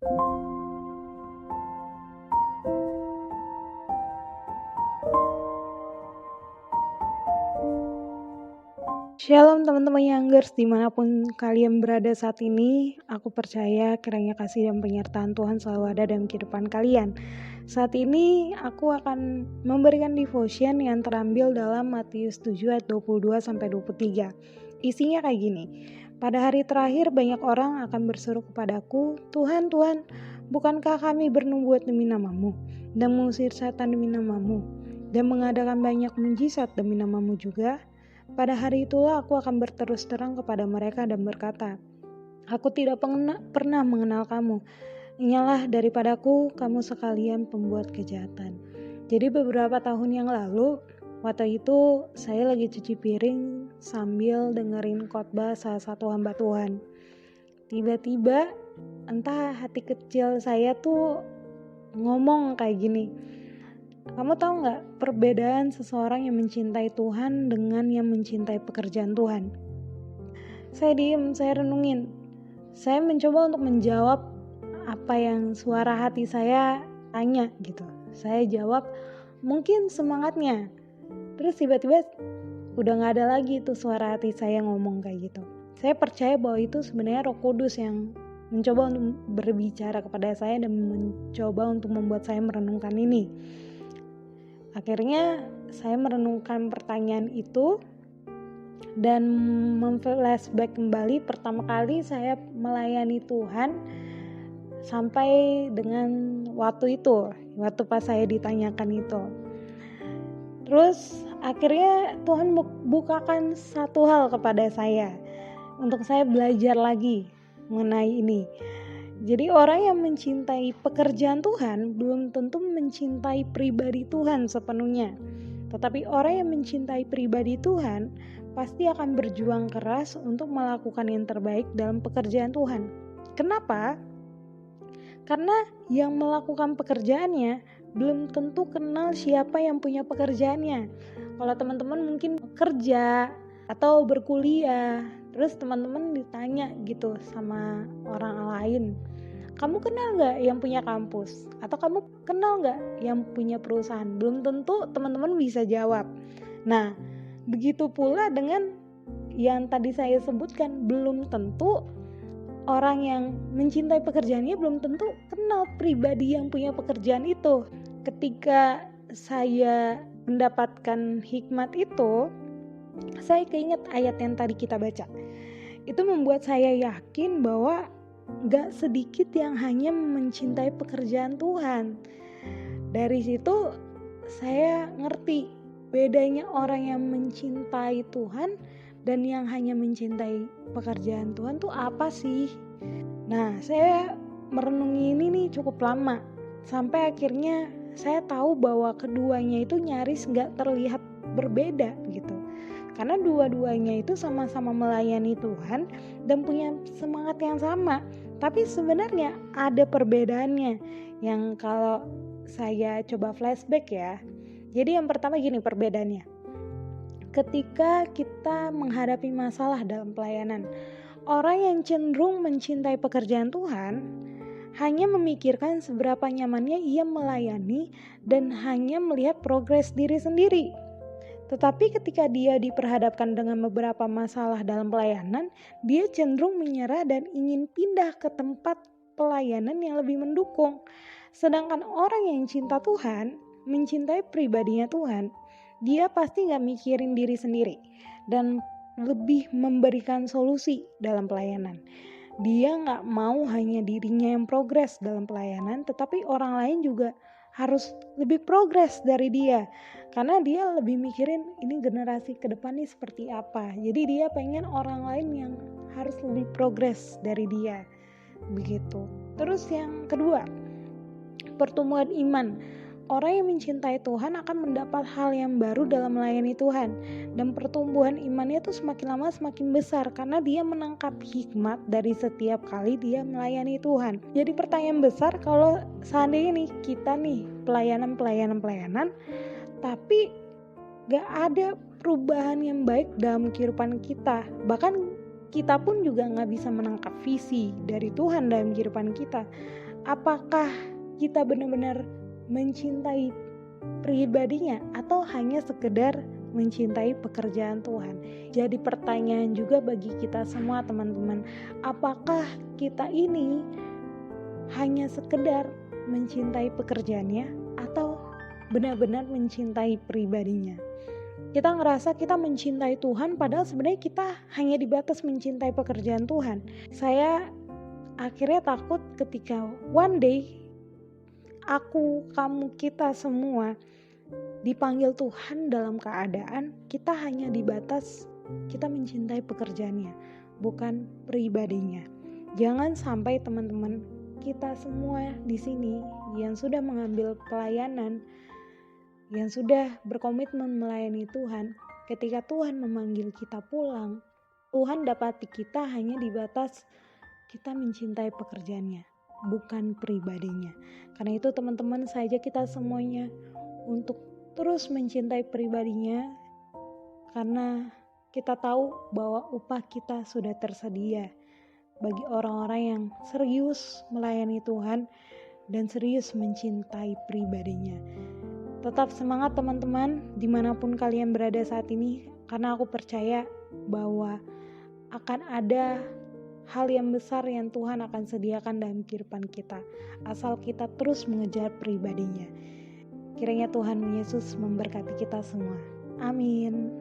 Shalom teman-teman Youngers, dimanapun kalian berada saat ini, aku percaya kiranya kasih dan penyertaan Tuhan selalu ada dalam kehidupan kalian. Saat ini aku akan memberikan devotion yang terambil dalam Matius 7 ayat 22-23. Isinya kayak gini, pada hari terakhir banyak orang akan berseru kepadaku, Tuhan, Tuhan, bukankah kami bernubuat demi namamu, dan mengusir setan demi namamu, dan mengadakan banyak mujizat demi namamu juga? Pada hari itulah aku akan berterus terang kepada mereka dan berkata, aku tidak pernah mengenal kamu. Ingatlah daripadaku kamu sekalian pembuat kejahatan. Jadi beberapa tahun yang lalu, waktu itu saya lagi cuci piring sambil dengerin khotbah salah satu hamba Tuhan. Tiba-tiba entah hati kecil saya tuh ngomong kayak gini, kamu tahu gak perbedaan seseorang yang mencintai Tuhan dengan yang mencintai pekerjaan Tuhan? Saya diem, saya renungin. Saya mencoba untuk menjawab apa yang suara hati saya tanya gitu. Saya jawab, mungkin semangatnya. Terus tiba-tiba udah gak ada lagi tuh suara hati saya ngomong kayak gitu. Saya percaya bahwa itu sebenarnya Roh Kudus yang mencoba untuk berbicara kepada saya dan mencoba untuk membuat saya merenungkan ini. Akhirnya saya merenungkan pertanyaan itu dan memflashback kembali pertama kali saya melayani Tuhan sampai dengan waktu itu, waktu pas saya ditanyakan itu. Terus akhirnya Tuhan bukakan satu hal kepada saya untuk saya belajar lagi mengenai ini. Jadi orang yang mencintai pekerjaan Tuhan belum tentu mencintai pribadi Tuhan sepenuhnya. Tetapi orang yang mencintai pribadi Tuhan pasti akan berjuang keras untuk melakukan yang terbaik dalam pekerjaan Tuhan. Kenapa? Karena yang melakukan pekerjaannya belum tentu kenal siapa yang punya pekerjaannya. Kalau teman-teman mungkin kerja atau berkuliah, terus teman-teman ditanya gitu sama orang lain, kamu kenal gak yang punya kampus? Atau kamu kenal gak yang punya perusahaan? Belum tentu teman-teman bisa jawab. Nah, begitu pula dengan yang tadi saya sebutkan, belum tentu orang yang mencintai pekerjaannya belum tentu kenal pribadi yang punya pekerjaan itu. Ketika saya mendapatkan hikmat itu, saya keinget ayat yang tadi kita baca. Itu membuat saya yakin bahwa gak sedikit yang hanya mencintai pekerjaan Tuhan. Dari situ saya ngerti bedanya orang yang mencintai Tuhan dan yang hanya mencintai pekerjaan Tuhan tuh apa sih? Nah, saya merenungi ini nih cukup lama sampai akhirnya saya tahu bahwa keduanya itu nyaris gak terlihat berbeda gitu. Karena dua-duanya itu sama-sama melayani Tuhan dan punya semangat yang sama. Tapi sebenarnya ada perbedaannya yang kalau saya coba flashback ya. Jadi yang pertama gini perbedaannya. Ketika kita menghadapi masalah dalam pelayanan, orang yang cenderung mencintai pekerjaan Tuhan hanya memikirkan seberapa nyamannya ia melayani dan hanya melihat progres diri sendiri. Tetapi ketika dia diperhadapkan dengan beberapa masalah dalam pelayanan, dia cenderung menyerah dan ingin pindah ke tempat pelayanan yang lebih mendukung. Sedangkan orang yang cinta Tuhan, mencintai pribadinya Tuhan, dia pasti gak mikirin diri sendiri dan lebih memberikan solusi dalam pelayanan. Dia gak mau hanya dirinya yang progres dalam pelayanan, tetapi orang lain juga harus lebih progres dari dia. Karena dia lebih mikirin ini generasi ke depan nih seperti apa. Jadi dia pengen orang lain yang harus lebih progres dari dia. Begitu. Terus yang kedua, pertumbuhan iman. Orang yang mencintai Tuhan akan mendapat hal yang baru dalam melayani Tuhan. Dan pertumbuhan imannya itu semakin lama semakin besar karena dia menangkap hikmat dari setiap kali dia melayani Tuhan. Jadi pertanyaan besar, kalau seandainya nih kita nih pelayanan, tapi gak ada perubahan yang baik dalam kehidupan kita. Bahkan kita pun juga gak bisa menangkap visi dari Tuhan dalam kehidupan kita. apakah kita benar-benar mencintai pribadinya atau hanya sekedar mencintai pekerjaan Tuhan. Jadi pertanyaan juga bagi kita semua teman-teman, apakah kita ini hanya sekedar mencintai pekerjaannya atau benar-benar mencintai pribadinya? Kita ngerasa kita mencintai Tuhan padahal sebenarnya kita hanya dibatas mencintai pekerjaan Tuhan. Saya akhirnya takut ketika one day aku, kamu, kita semua dipanggil Tuhan dalam keadaan kita hanya dibatas kita mencintai pekerjaannya, bukan pribadinya. Jangan sampai teman-teman, kita semua di sini yang sudah mengambil pelayanan, yang sudah berkomitmen melayani Tuhan, ketika Tuhan memanggil kita pulang, Tuhan dapati kita hanya dibatas kita mencintai pekerjaannya, bukan pribadinya. Karena itu teman-teman, saja kita semuanya untuk terus mencintai pribadinya, karena kita tahu bahwa upah kita sudah tersedia bagi orang-orang yang serius melayani Tuhan dan serius mencintai pribadinya. Tetap semangat teman-teman dimanapun kalian berada saat ini, karena aku percaya bahwa akan ada hal yang besar yang Tuhan akan sediakan dalam kehidupan kita, asal kita terus mengejar pribadinya. Kiranya Tuhan Yesus memberkati kita semua. Amin.